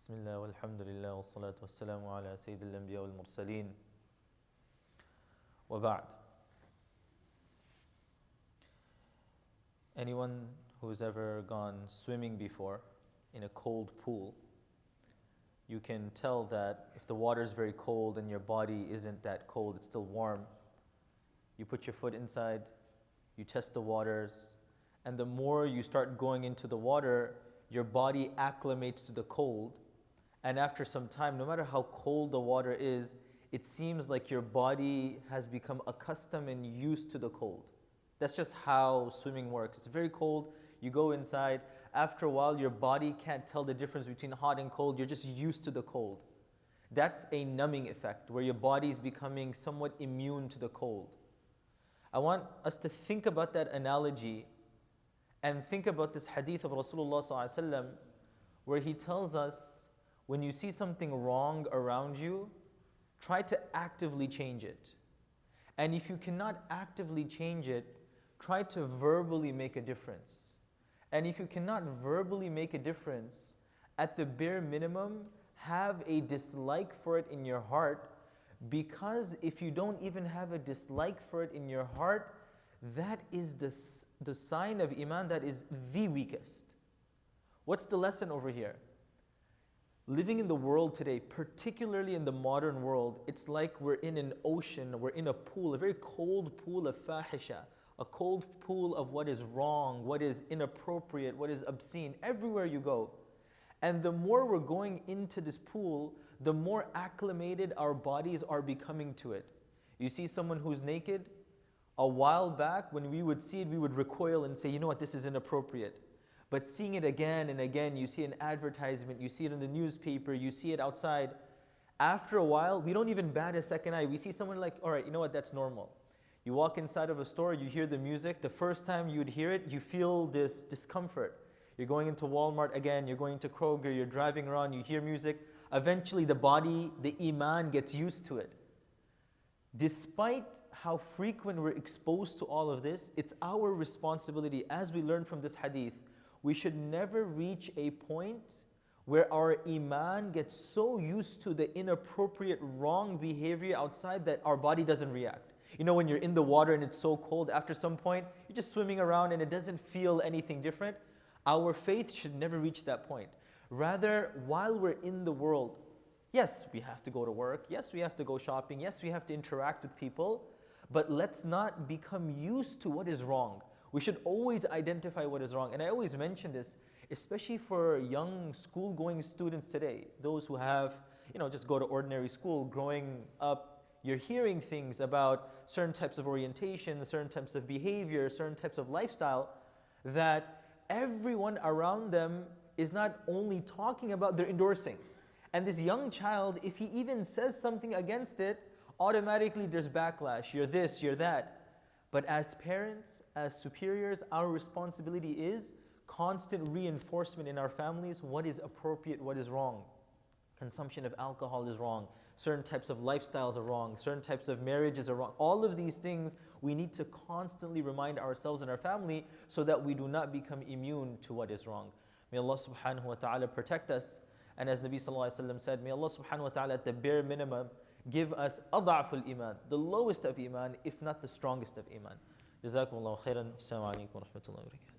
Bismillah walhamdulillah wa salatu wa salamu ala Sayyidil Anbiya wal Mursaleen wa ba'd. Anyone who's ever gone swimming before in a cold pool, you can tell that if the water is very cold and your body isn't that cold, it's still warm, you put your foot inside, you test the waters, and the more you start going into the water, your body acclimates to the cold. And after some time, no matter how cold the water is, it seems like your body has become accustomed and used to the cold. That's just how swimming works. It's very cold, you go inside. After a while, your body can't tell the difference between hot and cold. You're just used to the cold. That's a numbing effect, where your body is becoming somewhat immune to the cold. I want us to think about that analogy and think about this hadith of Rasulullah ﷺ, where he tells us, when you see something wrong around you, try to actively change it. And if you cannot actively change it, try to verbally make a difference. And if you cannot verbally make a difference, at the bare minimum, have a dislike for it in your heart, because if you don't even have a dislike for it in your heart, that is the sign of Iman that is the weakest. What's the lesson over here? Living in the world today, particularly in the modern world, it's like we're in an ocean, we're in a pool, a very cold pool of fahisha, a cold pool of what is wrong, what is inappropriate, what is obscene, everywhere you go. And the more we're going into this pool, the more acclimated our bodies are becoming to it. You see someone who's naked, a while back when we would see it, we would recoil and say, you know what, this is inappropriate. But seeing it again and again, you see an advertisement, you see it in the newspaper, you see it outside. After a while, we don't even bat a second eye. We see someone like, all right, you know what, that's normal. You walk inside of a store, you hear the music. The first time you'd hear it, you feel this discomfort. You're going into Walmart again, you're going to Kroger, you're driving around, you hear music. Eventually the body, the Iman gets used to it. Despite how frequent we're exposed to all of this, it's our responsibility, as we learn from this hadith, we should never reach a point where our Iman gets so used to the inappropriate, wrong behavior outside that our body doesn't react. You know, when you're in the water and it's so cold, after some point, you're just swimming around and it doesn't feel anything different. Our faith should never reach that point. Rather, while we're in the world, yes, we have to go to work, yes, we have to go shopping, yes, we have to interact with people, but let's not become used to what is wrong. We should always identify what is wrong. And I always mention this, especially for young school-going students today, those who have, just go to ordinary school. Growing up, you're hearing things about certain types of orientation, certain types of behavior, certain types of lifestyle, that everyone around them is not only talking about, they're endorsing. And this young child, if he even says something against it, automatically there's backlash. You're this, you're that. But as parents, as superiors, our responsibility is constant reinforcement in our families. What is appropriate, what is wrong? Consumption of alcohol is wrong. Certain types of lifestyles are wrong. Certain types of marriages are wrong. All of these things, we need to constantly remind ourselves and our family so that we do not become immune to what is wrong. May Allah subhanahu wa ta'ala protect us. And as Nabi sallallahu alayhi wa sallam said, may Allah subhanahu wa ta'ala at the bare minimum give us ad'aful iman, the lowest of iman, if not the strongest of iman. Jazakumullahu khairan. Assalamu alaikum wa rahmatullahi wa barakatuh.